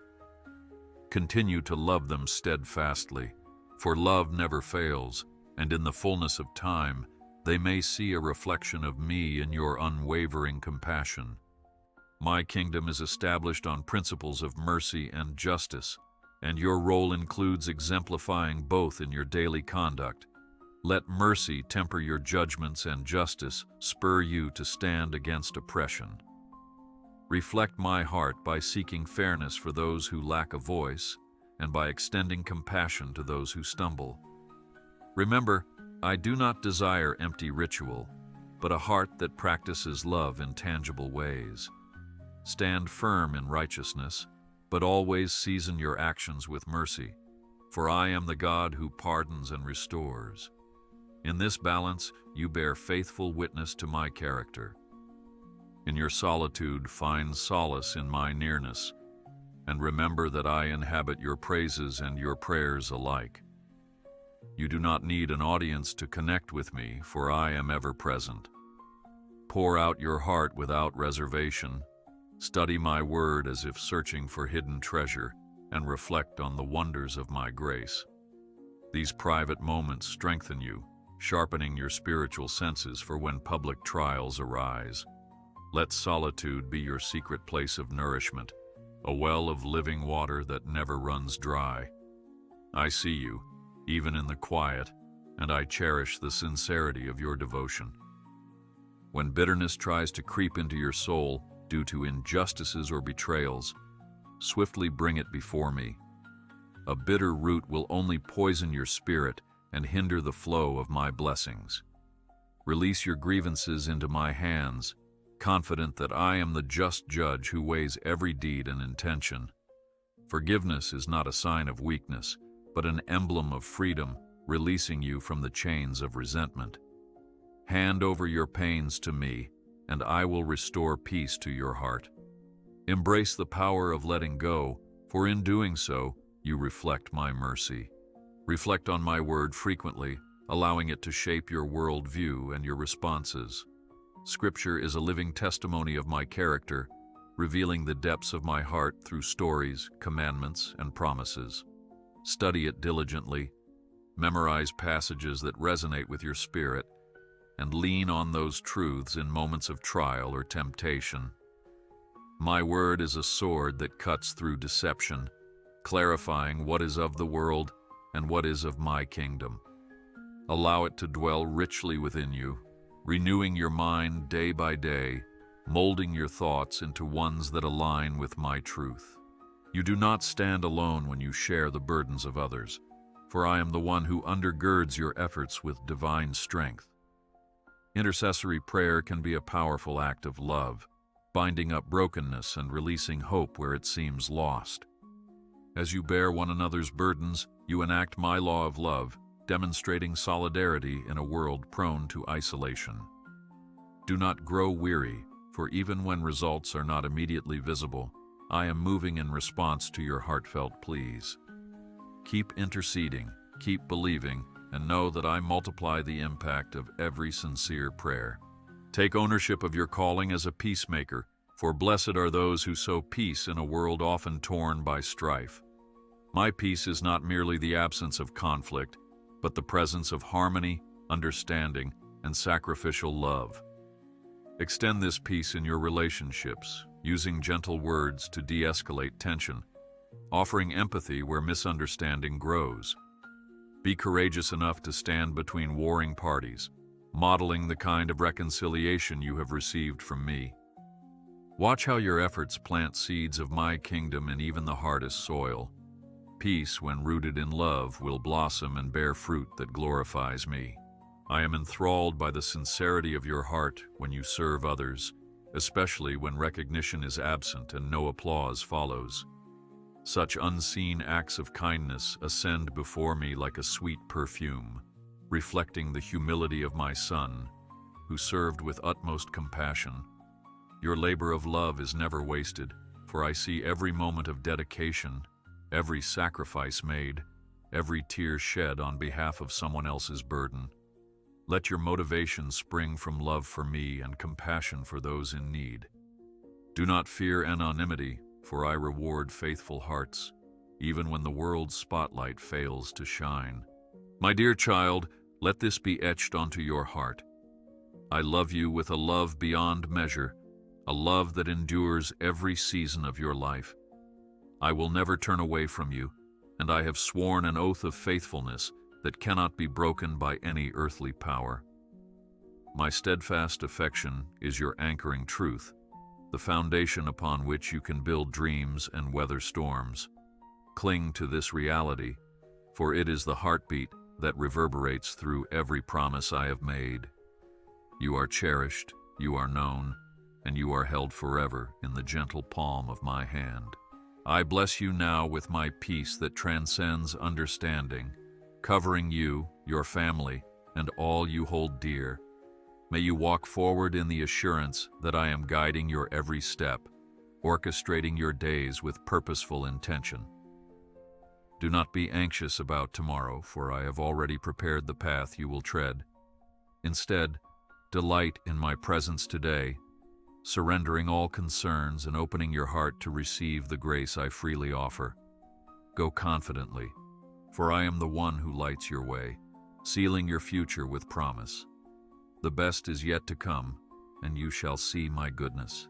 Continue to love them steadfastly, for love never fails, and in the fullness of time, they may see a reflection of me in your unwavering compassion. My kingdom is established on principles of mercy and justice, and your role includes exemplifying both in your daily conduct. Let mercy temper your judgments and justice spur you to stand against oppression. Reflect my heart by seeking fairness for those who lack a voice, and by extending compassion to those who stumble. Remember, I do not desire empty ritual, but a heart that practices love in tangible ways. Stand firm in righteousness, but always season your actions with mercy, for I am the God who pardons and restores. In this balance, you bear faithful witness to my character. In your solitude, find solace in my nearness, and remember that I inhabit your praises and your prayers alike. You do not need an audience to connect with me, for I am ever present. Pour out your heart without reservation. Study my word as if searching for hidden treasure, and reflect on the wonders of my grace. These private moments strengthen you, sharpening your spiritual senses for when public trials arise. Let solitude be your secret place of nourishment, a well of living water that never runs dry. I see you, even in the quiet, and I cherish the sincerity of your devotion. When bitterness tries to creep into your soul due to injustices or betrayals, swiftly bring it before me. A bitter root will only poison your spirit and hinder the flow of my blessings. Release your grievances into my hands, confident that I am the just judge who weighs every deed and intention. Forgiveness is not a sign of weakness, but an emblem of freedom, releasing you from the chains of resentment. Hand over your pains to me, and I will restore peace to your heart. Embrace the power of letting go, for in doing so, you reflect my mercy. Reflect on my word frequently, allowing it to shape your worldview and your responses. Scripture is a living testimony of my character, revealing the depths of my heart through stories, commandments, and promises. Study it diligently, memorize passages that resonate with your spirit, and lean on those truths in moments of trial or temptation. My word is a sword that cuts through deception, clarifying what is of the world and what is of my kingdom. Allow it to dwell richly within you, renewing your mind day by day, molding your thoughts into ones that align with my truth. You do not stand alone when you share the burdens of others, for I am the one who undergirds your efforts with divine strength. Intercessory prayer can be a powerful act of love, binding up brokenness and releasing hope where it seems lost. As you bear one another's burdens, you enact my law of love, demonstrating solidarity in a world prone to isolation. Do not grow weary, for even when results are not immediately visible, I am moving in response to your heartfelt pleas. Keep interceding, keep believing, and know that I multiply the impact of every sincere prayer. Take ownership of your calling as a peacemaker, for blessed are those who sow peace in a world often torn by strife. My peace is not merely the absence of conflict, but the presence of harmony, understanding, and sacrificial love. Extend this peace in your relationships, using gentle words to de-escalate tension, offering empathy where misunderstanding grows. Be courageous enough to stand between warring parties, modeling the kind of reconciliation you have received from me. Watch how your efforts plant seeds of my kingdom in even the hardest soil. Peace, when rooted in love, will blossom and bear fruit that glorifies me. I am enthralled by the sincerity of your heart when you serve others, especially when recognition is absent and no applause follows. Such unseen acts of kindness ascend before me like a sweet perfume, reflecting the humility of my Son, who served with utmost compassion. Your labor of love is never wasted, for I see every moment of dedication, every sacrifice made, every tear shed on behalf of someone else's burden. Let your motivation spring from love for me and compassion for those in need. Do not fear anonymity, for I reward faithful hearts, even when the world's spotlight fails to shine. My dear child, let this be etched onto your heart. I love you with a love beyond measure, a love that endures every season of your life. I will never turn away from you, and I have sworn an oath of faithfulness that cannot be broken by any earthly power. My steadfast affection is your anchoring truth, the foundation upon which you can build dreams and weather storms. Cling to this reality, for it is the heartbeat that reverberates through every promise I have made. You are cherished, you are known, and you are held forever in the gentle palm of my hand. I bless you now with my peace that transcends understanding, covering you, your family, and all you hold dear. May you walk forward in the assurance that I am guiding your every step, orchestrating your days with purposeful intention. Do not be anxious about tomorrow, for I have already prepared the path you will tread. Instead, delight in my presence today, surrendering all concerns and opening your heart to receive the grace I freely offer. Go confidently, for I am the one who lights your way, sealing your future with promise. The best is yet to come, and you shall see my goodness.